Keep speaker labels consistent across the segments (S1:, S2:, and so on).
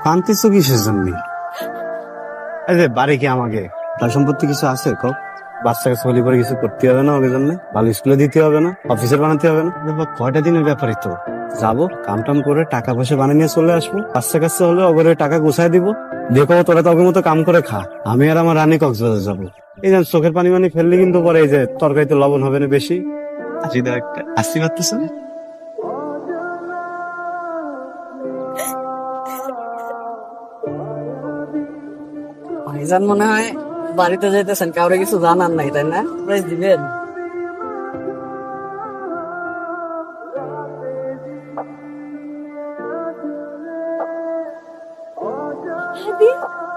S1: কান্তিছো কিসের জন্য? এই যে বাড়ি কি আমাকে তার সম্পত্তি কিছু আছে কও? বাচ্চাকে ছলি করে কিছু করতে হবে না, ওকে জন্য ভালো স্কুলে দিতে হবে না, অফিসের বানাতে হবে না। কয়টা দিনের ব্যাপারই তো, যাবো কাম টাম করে টাকা পয়সা বানিয়ে নিয়ে চলে আসবো। বাচ্চা কাচ্চা হলে ওগুলো টাকা গুছাই দিব, দেখো তোরা তোকে মতো কাম করে খা। আমি আর আমার রানী কক্সবাজার যাবো। এই যে চোখের পানি মানি ফেললে কিন্তু পরে এই যে তরকারিতে লবণ হবে না বেশি। আসি পারতেছ না?
S2: ভাইজান মনে হয় বাড়িতে যাইতেছেন, কাউরে কিছু জানার নাই তাই না? প্রাইজ দিবেন।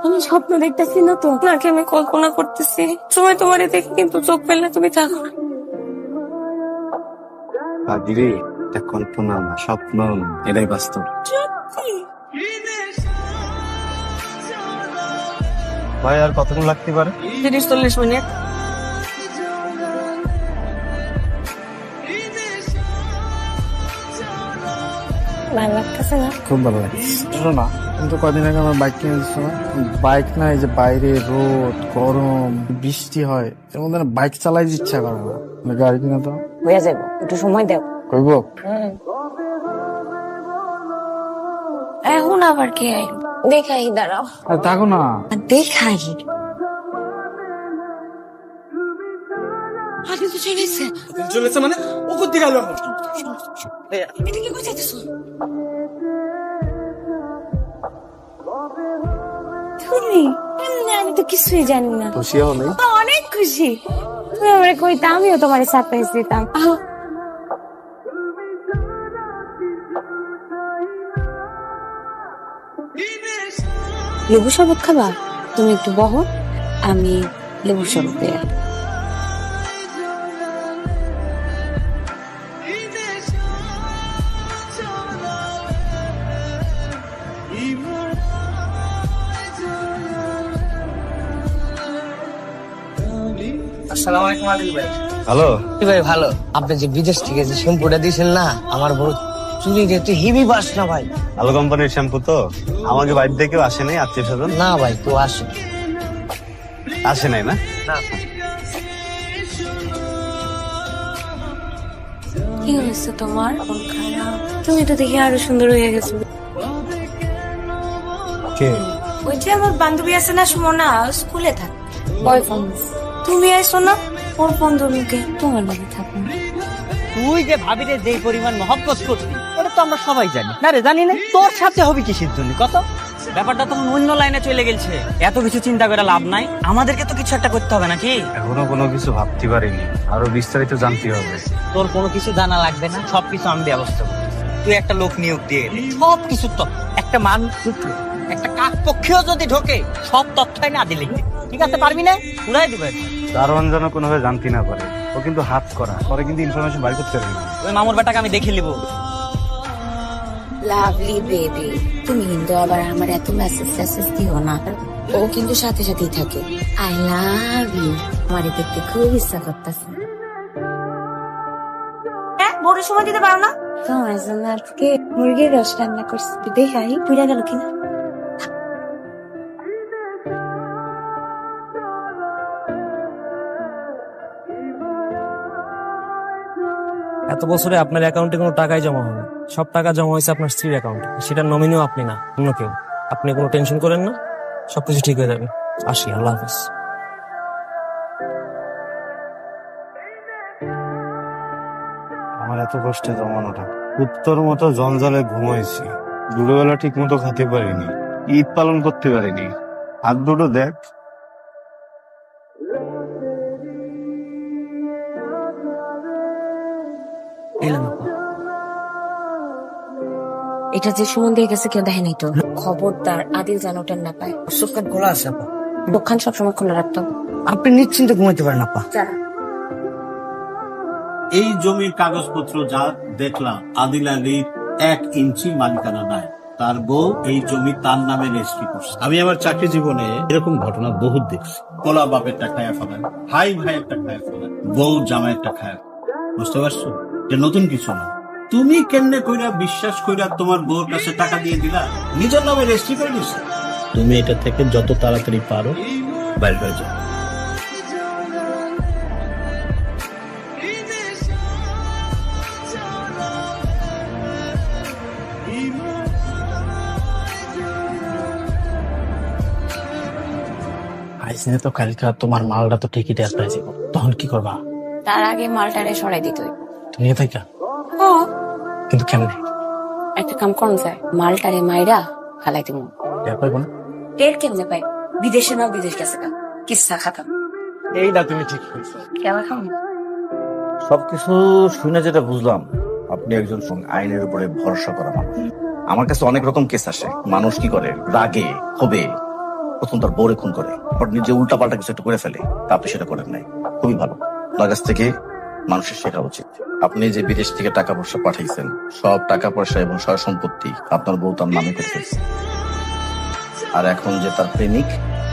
S3: আমি স্বপ্ন দেখতেছি না তো, নাকি আমি কল্পনা করতেছি? সময় তোমার দেখে কিন্তু চোখ ফেললে তুমি থাকো।
S1: দিদি, এটা কল্পনা না, স্বপ্ন, এটাই বাস্তব। ভাই আর কতক্ষণ লাগতে পারে?
S2: 30-40 মিনিট।
S3: ভালো লাগতেছে না?
S1: খুব ভালো লাগছে।
S4: না কিন্তু কদিন আগে আমার বাইক কিনে দিচ্ছ না, বাইক না, এই যে বাইরে রোদ গরম বৃষ্টি হয়, এর মধ্যে না বাইক চালাই ইচ্ছা করে না। গাড়ি কিনে তো
S3: হয়ে যাবো, একটু সময় দেও।
S4: কইব
S3: এখন আবার কে আই? দেখাই, দাঁড়াও
S4: থাকো না।
S3: দেখাই। আগে তো চলেছে।
S4: চলেছে মানে ও কোথায় গেল?
S3: এটা কি করতেছো তুমি? আমি তো কিছুই জানি না।
S1: খুশি হও নাই?
S3: অনেক খুশি। তুমি আমার কইতা, আমিও তোমার সারপ্রাইজ দিতাম। লেবু শরবত খাবা? তুমি একটু বহো, আমি লেবু শরবত দিয়ে।
S2: আসসালামু আলাইকুম আদিল ভাই।
S1: হ্যালো
S2: কি ভাই ভালো? আপনি যে বিদেশ থেকে যে শ্যাম্পুটা দিয়েছেন না, আমার বড় চুলি যেতে হেভি বাস না ভাই।
S1: ভালো কোম্পানির শ্যাম্পু তো। আমাকে বাড়ি থেকেও আসে নাই, আত্মীয় স্বজন
S2: না ভাই, তো আসে
S1: আসে নাই না?
S2: না।
S3: কি হয়েছে তোমার? মন খারাপ? তুমি তো দেখে আরো সুন্দর হয়ে গেছো।
S1: কে?
S3: ওই যে আমার বান্ধবী আছে না, সুমনা, স্কুলে থাকে, বয়ফ্রেন্ড। তুমি আইসো না, ওর বন্ধুকে তোমার লাগে থাকো।
S5: তুই যে ভাবিরে যেই পরিমাণ মহব্বত করতি, ওটা তো আমরা সবাই জানি। না রে, জানি না তোর সাথে হবে কিসের জন্য? কত ব্যাপারটা তখন অন্য লাইনে চলে গেছে। এত কিছু চিন্তা করে লাভ নাই, আমাদেরকে তো কিছু একটা করতে হবে নাকি?
S1: এখনো কোনো কিছু ভাবতে পারিনি, আরো বিস্তারিত জানতে হবে।
S5: তোর কোনো কিছু জানা লাগবে না, সবকিছু আমি ব্যবস্থা করবো। তুই একটা লোক নিয়োগ দিয়ে দে, সবকিছু তো একটা মানুষ ঢুকলে, একটা কাক পক্ষেও যদি ঢোকে, সব তথ্যই না দিলে, ঠিক আছে? পারবি না? উড়াই দিবে।
S1: দারোয়ান যেন কোনোভাবে জানতে না পারে। ও কিন্তু হাত করা, পরে কিন্তু ইনফরমেশন বাইর করতে পারবে না।
S5: ওই মামুর বেটাকে আমি দেখে নিবো।
S3: লাভলি বেবি, তুমি কিন্তু আবার আমার এত মেসেজ দিও না। ও কিন্তু সাথে সাথেই থাকে। I love you. আমারে দেখতে খুব ইচ্ছা করতেছে। বড় সময় দিতে পারো না? তোমার জন্য আজকে মুরগির রস রান্না করছি, দেখাই পুড়া গেল কিনা।
S6: এত বছরে আপনার অ্যাকাউন্টে কোনো টাকাই জমা হবে, সব টাকা জমা হয়েছে আপনার স্ত্রীর অ্যাকাউন্টে। সেটা নমিনিও আপনি না, অন্য কেউ। আপনি কোনো টেনশন করেন না, সবকিছু ঠিক হয়ে যাবে। আসি, আল্লাহ হাফেজ।
S1: আমার এত কষ্টে জমানো টাকা, উত্তর মতো জঞ্জালে ঘুমাইছি, দুপুরবেলা ঠিক মতো খেতে পারিনি, ঈদ পালন করতে পারিনি। হাত দুটো দেখ।
S3: এটা যে সুমন দিয়ে গেছে কেউ দেখে নাই তো? খবরদার আদিল যেন ওটা না পায়।
S2: সুকান খোলা আছে আপা,
S3: দোকান সবসময় খোলা রাখতো।
S2: আপনি নিশ্চিন্তে ঘুমাইতে পারেন আপা।
S7: এই জমির কাগজপত্র যা দেখলাম, আদিল আলীর 1 ইঞ্চি মালিকানা নাই। তার বউ এই জমি তার নামে রেজিস্ট্রি করছে। আমি আমার চাকরি জীবনে এরকম ঘটনা বহুত দেখছি। পোলা বাপেরটা খায়া ফেলেন, ভাই ভাইয়েরটা খায়া ফেলেন, বউ জামাইয়েরটা খায়া। বুঝতে পারছো? এটা নতুন কিছু না। তুমি কেমনে কইরা বিশ্বাস কইরা তোমার বউর কাছে টাকা দিয়ে দিলা, নিজের নামে রেজিস্ট্রি করে দিছো। তুমি এটা থেকে যত তাড়াতাড়ি পারো বাইরে হয়ে যাও।
S4: আইসিনে তো কালকা তোমার মালটা তো ঠিকই টের পাইছি, তখন কি করবা?
S3: তার আগে মালটারে সরাই দিত
S4: তুমি থাকা কিন্তু কেমনে
S3: একটা কাম করুন স্যার, মালটারে মাইরা ফালাই দিব।
S4: টের পাইব না?
S3: টের কেমনে পাই? বিদেশে না বিদেশ গেছে গা, কিসা খাতাম
S4: এইটা তুমি ঠিক কইছো।
S3: কেমন খাম?
S8: সবকিছু শুনে যেটা বুঝলাম, আপনি একজন আইনের উপরে ভরসা করা মানুষ। আমার কাছে অনেক রকম কেস আসে, মানুষ কি করে রাগে ক্ষোভে প্রথম তার বউরে খুন করে, পর নিজে উল্টা পাল্টা কিছু একটা করে ফেলে, তা আপনি সেটা করেন নাই, খুবই ভালো। আপনার কাছ থেকে মানুষের শেখা উচিত। আপনি যে বিদেশ থেকে টাকা পয়সা পাঠাইছেন, সব টাকা পয়সা এবং সয় সম্পত্তি আপনার বউ তার নামে করে ফেলছে। আর এখন যে তার প্রেমিক,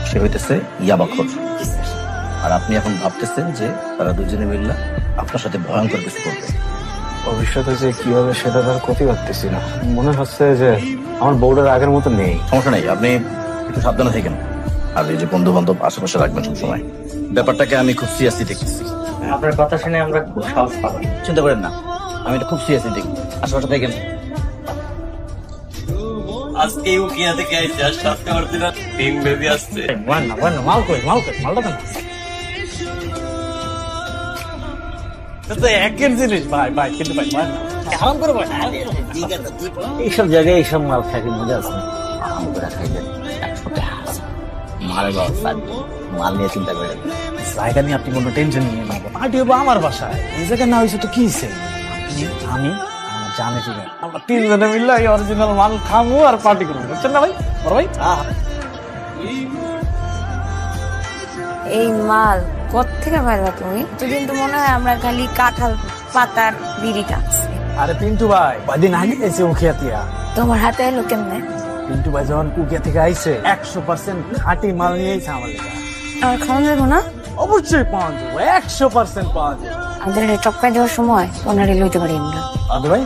S8: সে হইতেছে ইয়াবাখর। আর আপনি এখন ভাবতেছেন যে তারা দুজনে মিললা আপনার সাথে ভয়ঙ্কর কিছু করবে।
S1: ভবিষ্যতে যে কি হবে সেটা তার ক্ষতি করতেছি না। মনে হচ্ছে যে আমার বউটার আগের মতো নেই।
S8: সমস্যা নেই, আপনি একটু সাবধানে থাকেন। আর এই যে বন্ধু বান্ধব আশেপাশে রাখবেন সবসময়। ব্যাপারটাকে আমি খুব সিরিয়াসলি দেখতেছি।
S5: আপনার কথা শুনে আমরা খুব সাহস পাবো।
S8: চিন্তা করেন না, আমি এটা খুব সিরিয়াসলি দেখি। আশেপাশে থাকেন।
S9: আজকে উকিয়া থেকে আইছে, আর সাথে আমার দিন তিন বেবি আসছে।
S4: মাল কই মালটা দেন। একের জিনিস ভাই ভাই, কিন্তু ভাই আরাম করে ভাই।
S5: এইসব জায়গায় এইসব মাল খাইতে মজা আছে। আরাম করে খাইবেন, 100 টাকা আছে। মাল মাল নিয়ে চিন্তা করেন।
S4: জায়গা নিয়ে আপনি কোনো টেনশন নিয়ে না, পার্টি হবো আমার বাসায়। এই জায়গায় না হয়েছে তো কি হয়েছে? আমি জানি ঠিক আছে, আমরা তিনজনে মিললে এই অরিজিনাল মাল খাবো আর পার্টি করবো, বুঝছেন না ভাই? বড় ভাই
S3: এই মাল কোত্থেকে পারবা তুমি? দুদিন তো মনে হয় আমরা খালি কাঁঠাল পাতার বিড়ি টানছি।
S4: আরে পিন্টু ভাই কয়দিন আগে এসে উখিয়াতিয়া।
S3: তোমার হাতে এলো কেমনে?
S4: পিন্টু ভাই যখন উখিয়া থেকে আইছে 100% খাঁটি মাল নিয়ে আইছে আমার কাছে।
S3: আর খাওয়া যাবো না?
S4: অবশ্যই পাওয়া যাবো, 100% পাওয়া যাবে।
S3: আমাদের টপকায় দেওয়ার সময় ওনারে লইতে পারি আমরা।
S4: আরে ভাই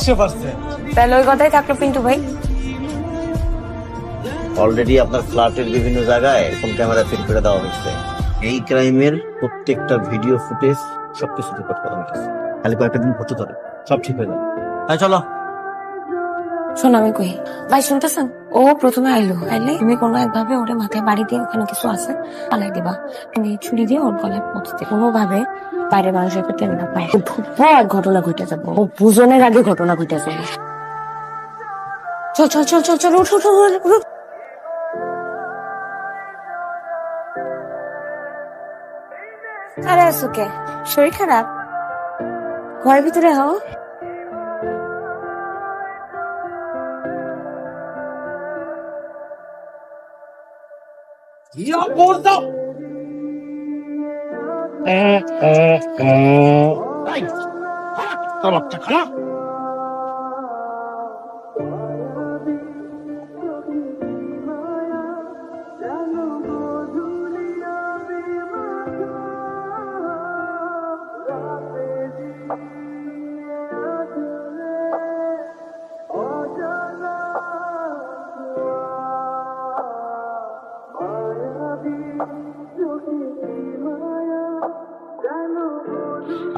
S4: 100%।
S3: তাহলে ওই কথাই থাকলো পিন্টু ভাই।
S8: অলরেডি আপনার ফ্ল্যাটের বিভিন্ন জায়গায় ফোন ক্যামেরা ফিট করে দেওয়া হয়েছে। এই ক্রাইমের প্রত্যেকটা ভিডিও ফুটেজ সবকিছু রেকর্ড করা হয়েছে। খালি কয়েকটা দিন হতে ধরে সব ঠিক হয়ে যাবে।
S5: তাই চলো।
S3: শোন আমি কই, ভাই শুনতেছেন? ও প্রথমে আইলে তুমি কোনো একভাবে ওরে মাথায় বাড়ি দিয়ে ওখানে কিছু আছে পালাই দিবা। তুমি ছুরি দিয়ে ওর গলায় পৌঁছতে কোনোভাবে বাইরের মানুষের প্রতি না পায়। ভয়ার ঘটনা ঘটে যাবো, ও পুজনের আগে ঘটনা ঘটে যাবে। চল চল চল চল চল উঠ উঠ উঠ, উঠ। আরে সুকে শরীর খারাপ? ঘরের ভিতরে হও।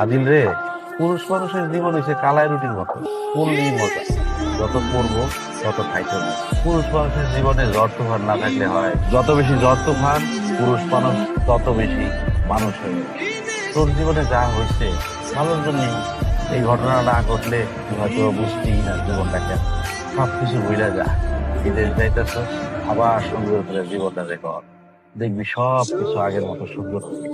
S10: আদিল রে, পুরুষ মানুষের জীবন হচ্ছে কালাই রুটির মতো, পড়লেই মজা, যত পড়বো তত খাইতে হবে। পুরুষ মানুষের জীবনে জ্বর তুফান না থাকলে হয়, যত বেশি জ্বর তুফান পুরুষ মানুষ তত বেশি মানুষ হয়ে যায়। তোর জীবনে যা হয়েছে ভালোর জন্যই। এই ঘটনা না ঘটলে তুই হয়তো বুঝতেই না জীবনটাকে। সবকিছু ভুলে যা, বিদেশ যাইতেছ, আবার সুন্দর করে জীবনটা রেকর্ড দেখবি, সব কিছু আগের মতো সুন্দর হবে।